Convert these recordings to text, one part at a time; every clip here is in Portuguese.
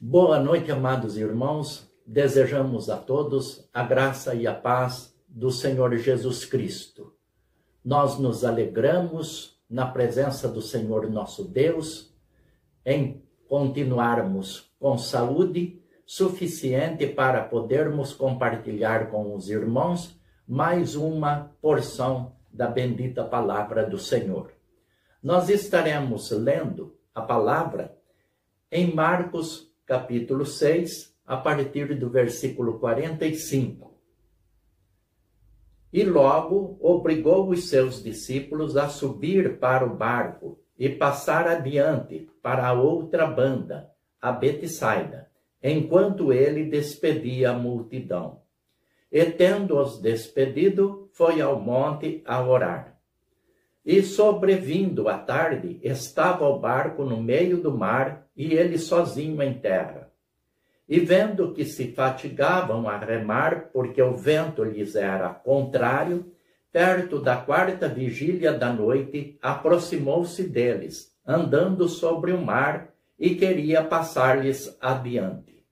Boa noite, amados irmãos. Desejamos a todos a graça e a paz do Senhor Jesus Cristo. Nós nos alegramos na presença do Senhor nosso Deus, em continuarmos com saúde suficiente para podermos compartilhar com os irmãos mais uma porção da bendita palavra do Senhor. Nós estaremos lendo a palavra em Marcos capítulo 6, a partir do versículo 45. E logo obrigou os seus discípulos a subir para o barco e passar adiante para a outra banda, a Betsaida, enquanto ele despedia a multidão. E tendo-os despedido, foi ao monte a orar. E sobrevindo a tarde, estava o barco no meio do mar e ele sozinho em terra. E vendo que se fatigavam a remar, porque o vento lhes era contrário, perto da 4ª vigília da noite, aproximou-se deles, andando sobre o mar, e queria passar-lhes adiante.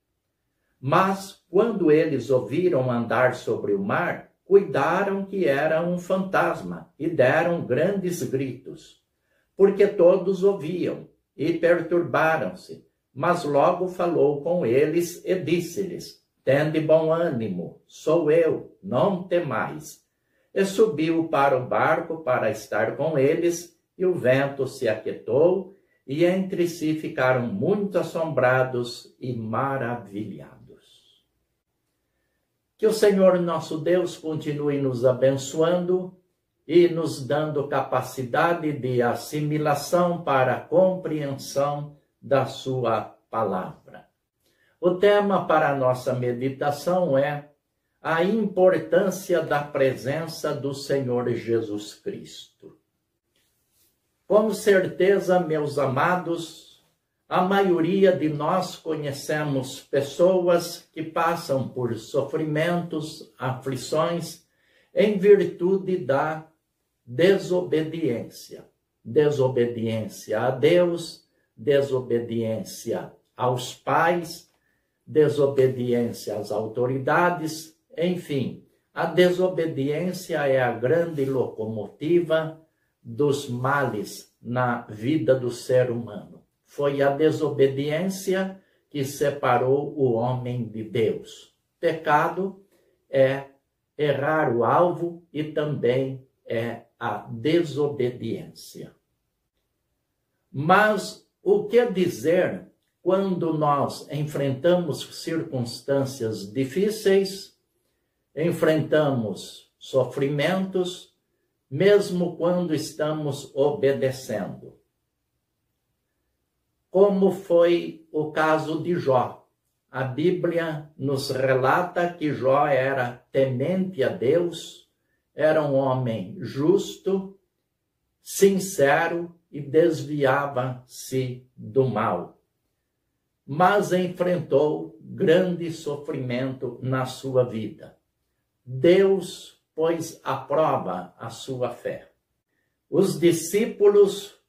Mas, quando eles ouviram andar sobre o mar, cuidaram que era um fantasma e deram grandes gritos, porque todos ouviam e perturbaram-se. Mas logo falou com eles e disse-lhes: tende bom ânimo, sou eu, não temais. E subiu para o barco para estar com eles, e o vento se aquietou, e entre si ficaram muito assombrados e maravilhados. Que o Senhor nosso Deus continue nos abençoando e nos dando capacidade de assimilação para a compreensão da sua palavra. O tema para a nossa meditação é a importância da presença do Senhor Jesus Cristo. Com certeza, meus amados, a maioria de nós conhecemos pessoas que passam por sofrimentos, aflições, em virtude da desobediência. Desobediência a Deus, desobediência aos pais, desobediência às autoridades, enfim, a desobediência é a grande locomotiva dos males na vida do ser humano. Foi a desobediência que separou o homem de Deus. Pecado é errar o alvo e também é a desobediência. Mas o que dizer quando nós enfrentamos circunstâncias difíceis, enfrentamos sofrimentos, mesmo quando estamos obedecendo? Como foi o caso de Jó. A Bíblia nos relata que Jó era temente a Deus, era um homem justo, sincero e desviava-se do mal. Mas enfrentou grande sofrimento na sua vida. Deus pôs à prova a sua fé. Os discípulos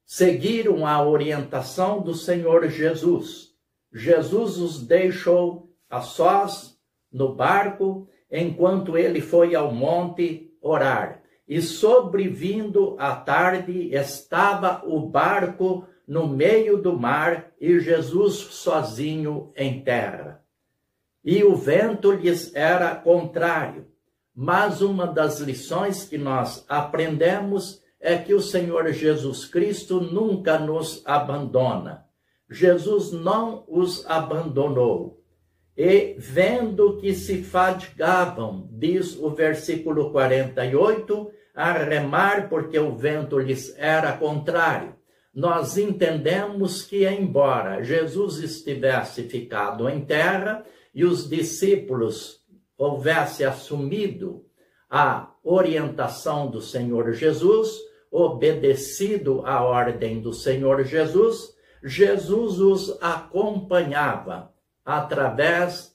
seguiram a orientação do Senhor Jesus. Jesus os deixou a sós no barco, enquanto ele foi ao monte orar. E sobrevindo a tarde, estava o barco no meio do mar e Jesus sozinho em terra. E o vento lhes era contrário. Mas uma das lições que nós aprendemos é que o Senhor Jesus Cristo nunca nos abandona. Jesus não os abandonou. E vendo que se fatigavam, diz o versículo 48, a remar porque o vento lhes era contrário. Nós entendemos que, embora Jesus estivesse ficado em terra e os discípulos houvessem assumido a orientação do Senhor Jesus, obedecido à ordem do Senhor Jesus, Jesus os acompanhava através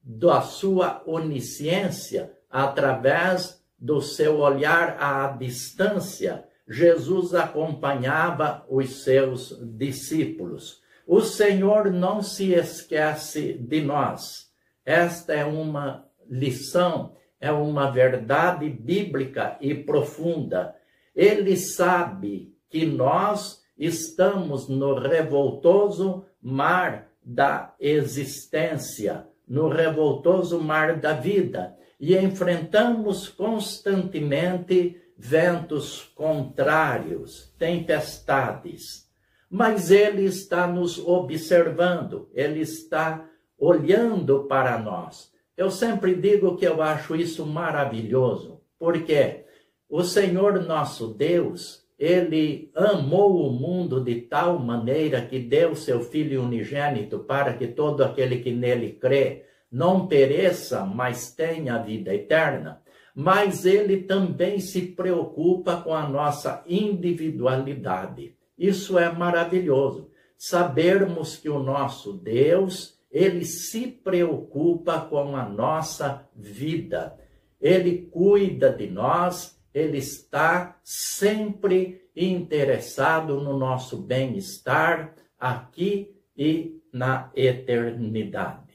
da sua onisciência, através do seu olhar à distância. Jesus acompanhava os seus discípulos. O Senhor não se esquece de nós. Esta é uma lição, é uma verdade bíblica e profunda. Ele sabe que nós estamos no revoltoso mar da existência, no revoltoso mar da vida, e enfrentamos constantemente ventos contrários, tempestades. Mas Ele está nos observando, Ele está olhando para nós. Eu sempre digo que eu acho isso maravilhoso, porque o Senhor nosso Deus, Ele amou o mundo de tal maneira que deu seu Filho unigênito para que todo aquele que nele crê não pereça, mas tenha a vida eterna. Mas Ele também se preocupa com a nossa individualidade. Isso é maravilhoso. Sabermos que o nosso Deus, Ele se preocupa com a nossa vida. Ele cuida de nós, Ele está sempre interessado no nosso bem-estar aqui e na eternidade.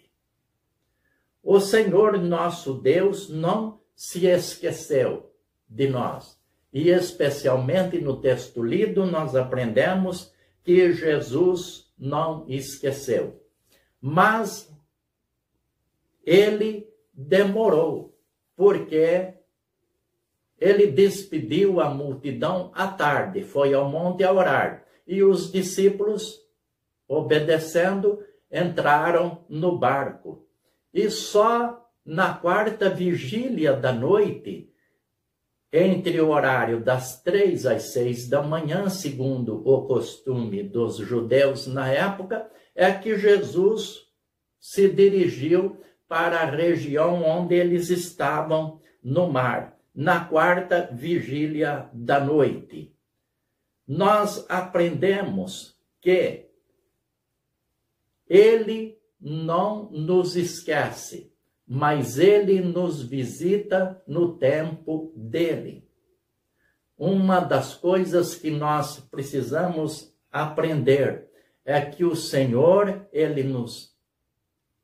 O Senhor nosso Deus não se esqueceu de nós. E especialmente no texto lido, nós aprendemos que Jesus não esqueceu. Mas ele demorou, porque ele despediu a multidão à tarde, foi ao monte a orar. E os discípulos, obedecendo, entraram no barco. E só na quarta vigília da noite, entre o horário das 3 às 6 da manhã, segundo o costume dos judeus na época, é que Jesus se dirigiu para a região onde eles estavam no mar, na quarta vigília da noite. Nós aprendemos que Ele não nos esquece, mas Ele nos visita no tempo dele. Uma das coisas que nós precisamos aprender é que o Senhor, Ele nos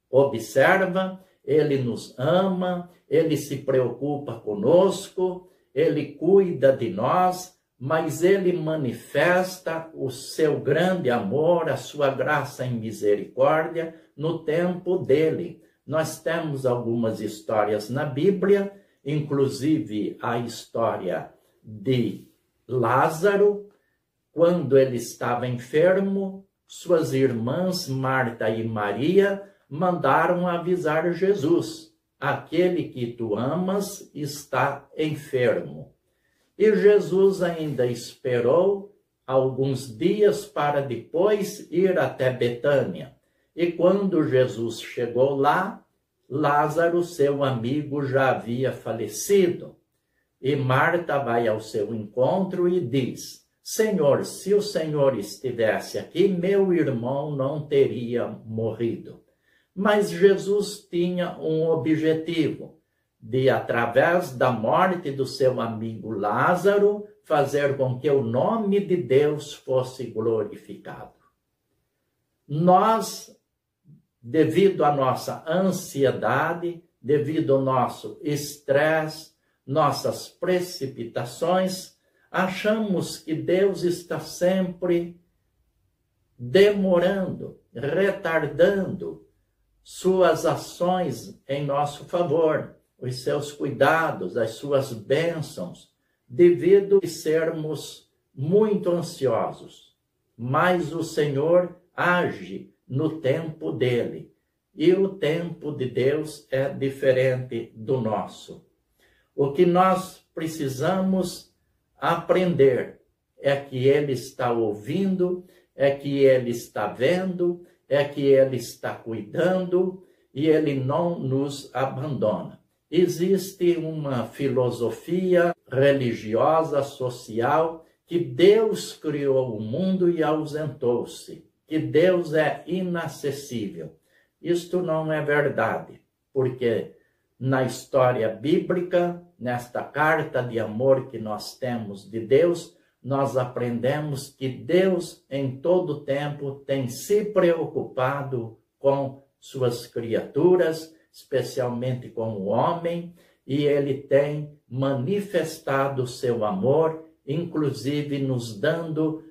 observa, Ele nos ama, Ele se preocupa conosco, Ele cuida de nós, mas Ele manifesta o seu grande amor, a sua graça e misericórdia no tempo dele. Nós temos algumas histórias na Bíblia, inclusive a história de Lázaro, quando ele estava enfermo, suas irmãs Marta e Maria mandaram avisar Jesus: aquele que tu amas está enfermo. E Jesus ainda esperou alguns dias para depois ir até Betânia. E quando Jesus chegou lá, Lázaro, seu amigo, já havia falecido. E Marta vai ao seu encontro e diz: Senhor, se o Senhor estivesse aqui, meu irmão não teria morrido. Mas Jesus tinha um objetivo, de, através da morte do seu amigo Lázaro, fazer com que o nome de Deus fosse glorificado. Nós, devido à nossa ansiedade, devido ao nosso estresse, nossas precipitações, achamos que Deus está sempre demorando, retardando suas ações em nosso favor, os seus cuidados, as suas bênçãos, devido a sermos muito ansiosos. Mas o Senhor age no tempo dele, e o tempo de Deus é diferente do nosso. O que nós precisamos aprender é que Ele está ouvindo, é que Ele está vendo, é que Ele está cuidando e Ele não nos abandona. Existe uma filosofia religiosa, social, que Deus criou o mundo e ausentou-se, que Deus é inacessível. Isto não é verdade, porque na história bíblica, nesta carta de amor que nós temos de Deus, nós aprendemos que Deus, em todo tempo, tem se preocupado com suas criaturas, especialmente com o homem, e ele tem manifestado o seu amor, inclusive nos dando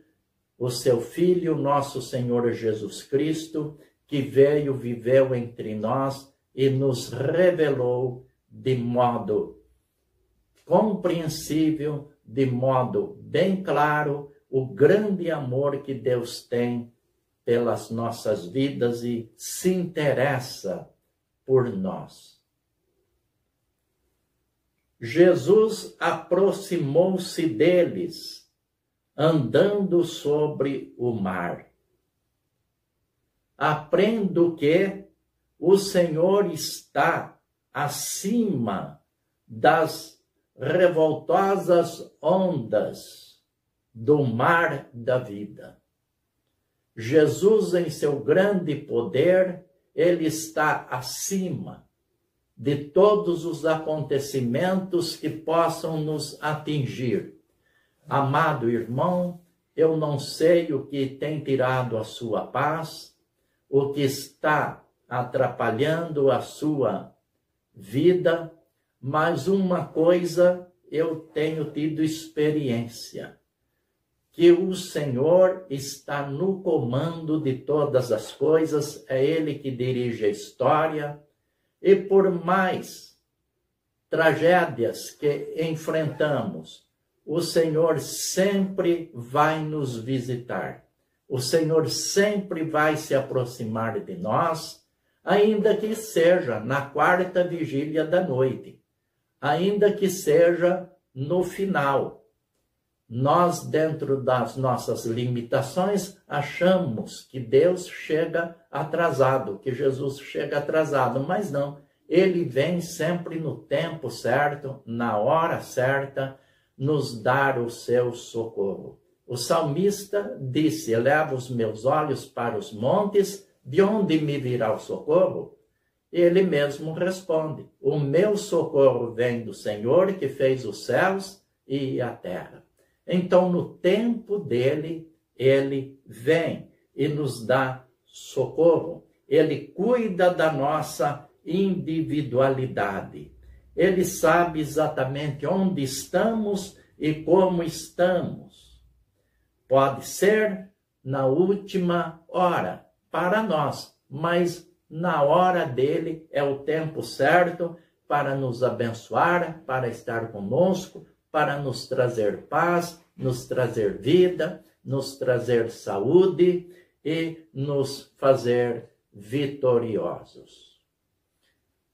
o seu Filho, nosso Senhor Jesus Cristo, que veio, viveu entre nós e nos revelou de modo compreensível, de modo bem claro, o grande amor que Deus tem pelas nossas vidas e se interessa por nós. Jesus aproximou-se deles, andando sobre o mar. Aprendo que o Senhor está acima das revoltosas ondas do mar da vida. Jesus, em seu grande poder, ele está acima de todos os acontecimentos que possam nos atingir. Amado irmão, eu não sei o que tem tirado a sua paz, o que está atrapalhando a sua vida, mas uma coisa eu tenho tido experiência, que o Senhor está no comando de todas as coisas, é Ele que dirige a história, e por mais tragédias que enfrentamos, o Senhor sempre vai nos visitar. O Senhor sempre vai se aproximar de nós, ainda que seja na quarta vigília da noite, ainda que seja no final. Nós, dentro das nossas limitações, achamos que Deus chega atrasado, que Jesus chega atrasado, mas não. Ele vem sempre no tempo certo, na hora certa, nos dar o seu socorro. O salmista disse: eleva os meus olhos para os montes, de onde me virá o socorro? Ele mesmo responde: o meu socorro vem do Senhor, que fez os céus e a terra. Então, no tempo dele, ele vem e nos dá socorro. Ele cuida da nossa individualidade. Ele sabe exatamente onde estamos e como estamos. Pode ser na última hora para nós, mas na hora dele é o tempo certo para nos abençoar, para estar conosco, para nos trazer paz, nos trazer vida, nos trazer saúde e nos fazer vitoriosos.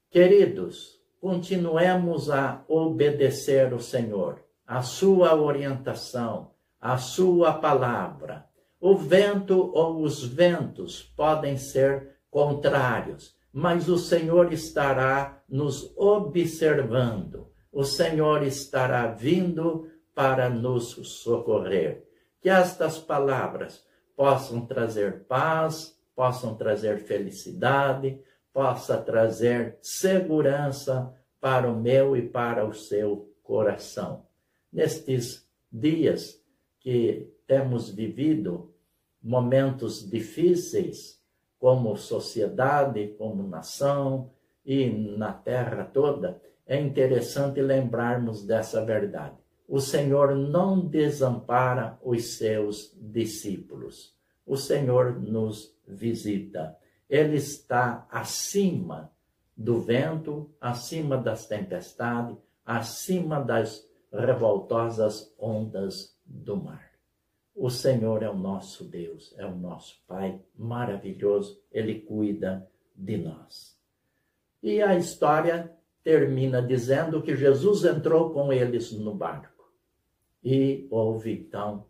Queridos, continuemos a obedecer o Senhor, a sua orientação, a sua palavra. O vento ou os ventos podem ser contrários, mas o Senhor estará nos observando. O Senhor estará vindo para nos socorrer. Que estas palavras possam trazer paz, possam trazer felicidade, possa trazer segurança para o meu e para o seu coração. Nestes dias que temos vivido momentos difíceis, como sociedade, como nação e na terra toda, é interessante lembrarmos dessa verdade. O Senhor não desampara os seus discípulos. O Senhor nos visita. Ele está acima do vento, acima das tempestades, acima das revoltosas ondas do mar. O Senhor é o nosso Deus, é o nosso Pai maravilhoso. Ele cuida de nós. E a história termina dizendo que Jesus entrou com eles no barco. E houve então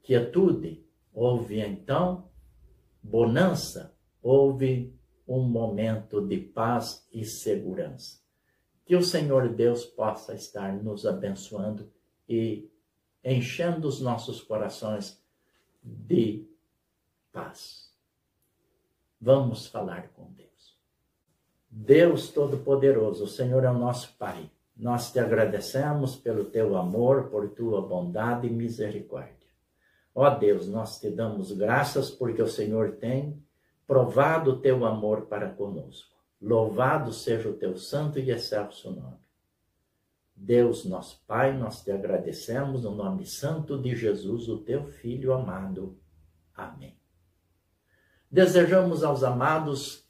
quietude, houve então bonança, houve um momento de paz e segurança. Que o Senhor Deus possa estar nos abençoando e enchendo os nossos corações de paz. Vamos falar com Deus. Deus Todo-Poderoso, o Senhor é o nosso Pai. nós te agradecemos pelo teu amor, por tua bondade e misericórdia. Ó Deus, nós te damos graças porque o Senhor tem provado o teu amor para conosco. Louvado seja o teu santo e excelso nome. Deus, nosso Pai, nós te agradecemos no nome santo de Jesus, o teu Filho amado. Amém. Desejamos aos amados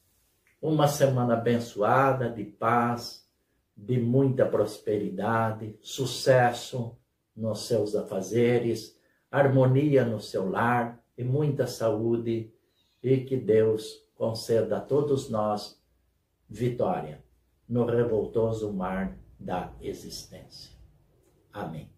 uma semana abençoada, de paz, de muita prosperidade, sucesso nos seus afazeres, harmonia no seu lar e muita saúde, e que Deus conceda a todos nós vitória no revoltoso mar da existência. Amém.